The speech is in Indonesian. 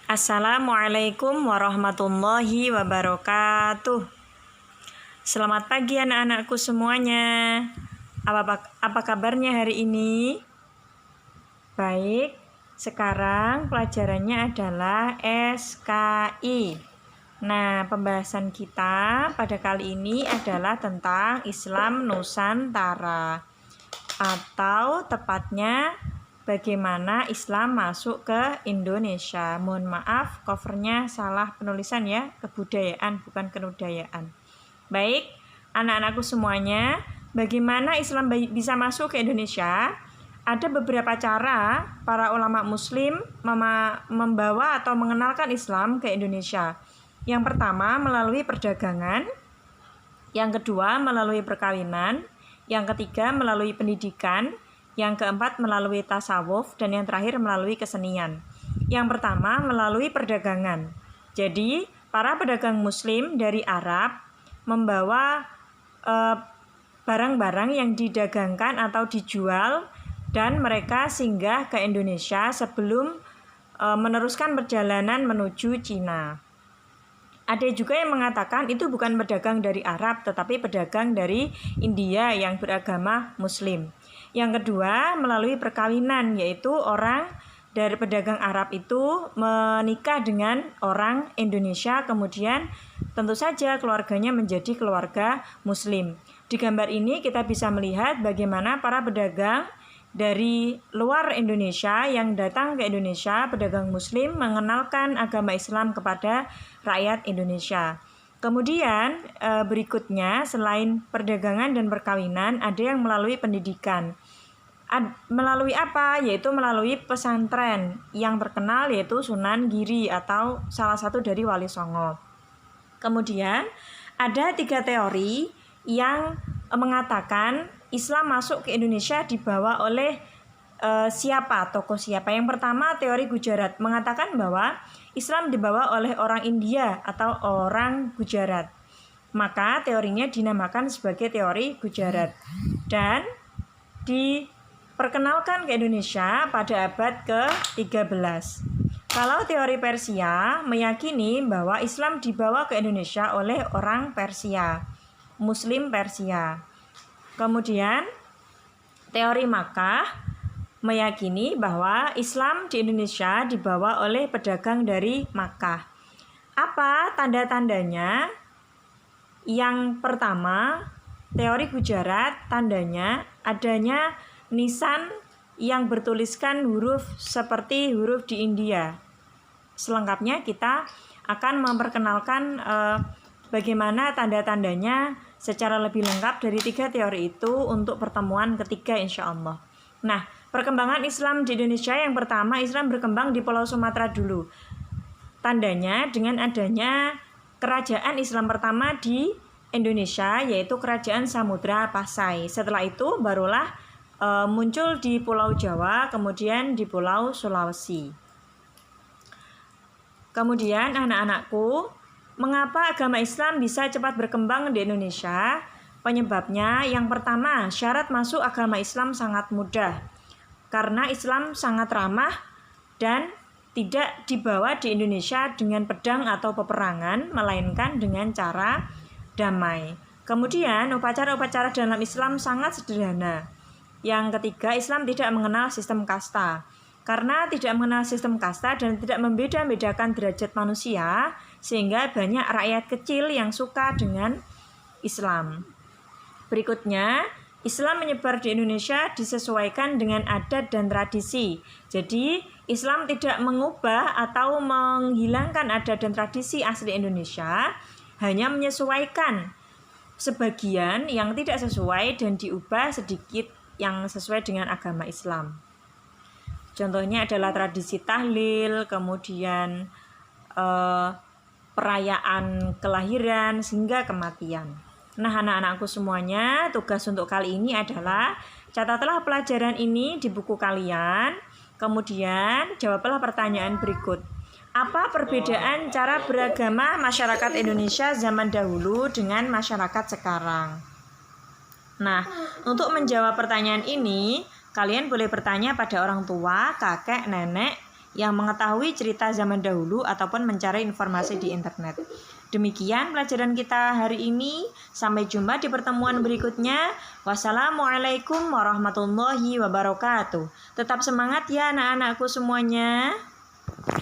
Assalamualaikum warahmatullahi wabarakatuh. Selamat pagi anak-anakku semuanya. Apa kabarnya hari ini? Baik, sekarang pelajarannya adalah SKI. Nah, pembahasan kita pada kali ini adalah tentang Islam Nusantara, atau tepatnya bagaimana Islam masuk ke Indonesia. Mohon maaf, covernya salah penulisan ya, kebudayaan bukan kenudayaan. Baik, anak-anakku semuanya, bagaimana Islam bisa masuk ke Indonesia? Ada beberapa cara para ulama muslim membawa atau mengenalkan Islam ke Indonesia. Yang pertama melalui perdagangan, yang kedua melalui perkawinan, yang ketiga melalui pendidikan, yang keempat melalui tasawuf, dan yang terakhir melalui kesenian. Yang pertama melalui perdagangan. Jadi para pedagang muslim dari Arab membawa barang-barang yang didagangkan atau dijual, dan mereka singgah ke Indonesia sebelum meneruskan perjalanan menuju Cina. Ada juga yang mengatakan itu bukan pedagang dari Arab, tetapi pedagang dari India yang beragama Muslim. Yang kedua, melalui perkawinan, yaitu orang dari pedagang Arab itu menikah dengan orang Indonesia, kemudian tentu saja keluarganya menjadi keluarga Muslim. Di gambar ini kita bisa melihat bagaimana para pedagang dari luar Indonesia yang datang ke Indonesia, pedagang Muslim mengenalkan agama Islam kepada rakyat Indonesia. Kemudian berikutnya, selain perdagangan dan perkawinan, ada yang melalui pendidikan. Melalui apa? Yaitu melalui pesantren yang terkenal, yaitu Sunan Giri atau salah satu dari Wali Songo. Kemudian ada 3 teori yang mengatakan Islam masuk ke Indonesia dibawa oleh siapa, tokoh siapa. Yang pertama, teori Gujarat mengatakan bahwa Islam dibawa oleh orang India atau orang Gujarat. Maka teorinya dinamakan sebagai teori Gujarat dan diperkenalkan ke Indonesia pada abad ke-13. Kalau teori Persia meyakini bahwa Islam dibawa ke Indonesia oleh orang Persia, Muslim Persia. Kemudian teori Makkah meyakini bahwa Islam di Indonesia dibawa oleh pedagang dari Makkah. Apa tanda-tandanya? Yang pertama, teori Gujarat, tandanya adanya nisan yang bertuliskan huruf seperti huruf di India. Selengkapnya kita akan memperkenalkan bagaimana tanda-tandanya secara lebih lengkap dari 3 teori itu untuk pertemuan ketiga insya Allah. Nah, perkembangan Islam di Indonesia yang pertama, Islam berkembang di Pulau Sumatera dulu. Tandanya dengan adanya kerajaan Islam pertama di Indonesia, yaitu Kerajaan Samudra Pasai. Setelah itu barulah muncul di Pulau Jawa, kemudian di Pulau Sulawesi. Kemudian anak-anakku, mengapa agama Islam bisa cepat berkembang di Indonesia? Penyebabnya yang pertama, syarat masuk agama Islam sangat mudah. Karena Islam sangat ramah dan tidak dibawa di Indonesia dengan pedang atau peperangan, melainkan dengan cara damai. Kemudian upacara-upacara dalam Islam sangat sederhana. Yang ketiga, Islam tidak mengenal sistem kasta. Karena tidak mengenal sistem kasta dan tidak membeda-bedakan derajat manusia, sehingga banyak rakyat kecil yang suka dengan Islam. Berikutnya, Islam menyebar di Indonesia disesuaikan dengan adat dan tradisi. Jadi, Islam tidak mengubah atau menghilangkan adat dan tradisi asli Indonesia, hanya menyesuaikan sebagian yang tidak sesuai dan diubah sedikit yang sesuai dengan agama Islam. Contohnya adalah tradisi tahlil, kemudian perayaan kelahiran hingga kematian. Nah, anak-anakku semuanya, tugas untuk kali ini adalah catatlah pelajaran ini di buku kalian, kemudian jawablah pertanyaan berikut. Apa perbedaan cara beragama masyarakat Indonesia zaman dahulu dengan masyarakat sekarang? Nah, untuk menjawab pertanyaan ini, kalian boleh bertanya pada orang tua, kakek, nenek yang mengetahui cerita zaman dahulu ataupun mencari informasi di internet. Demikian pelajaran kita hari ini. Sampai jumpa di pertemuan berikutnya. Wassalamualaikum warahmatullahi wabarakatuh. Tetap semangat ya anak-anakku semuanya.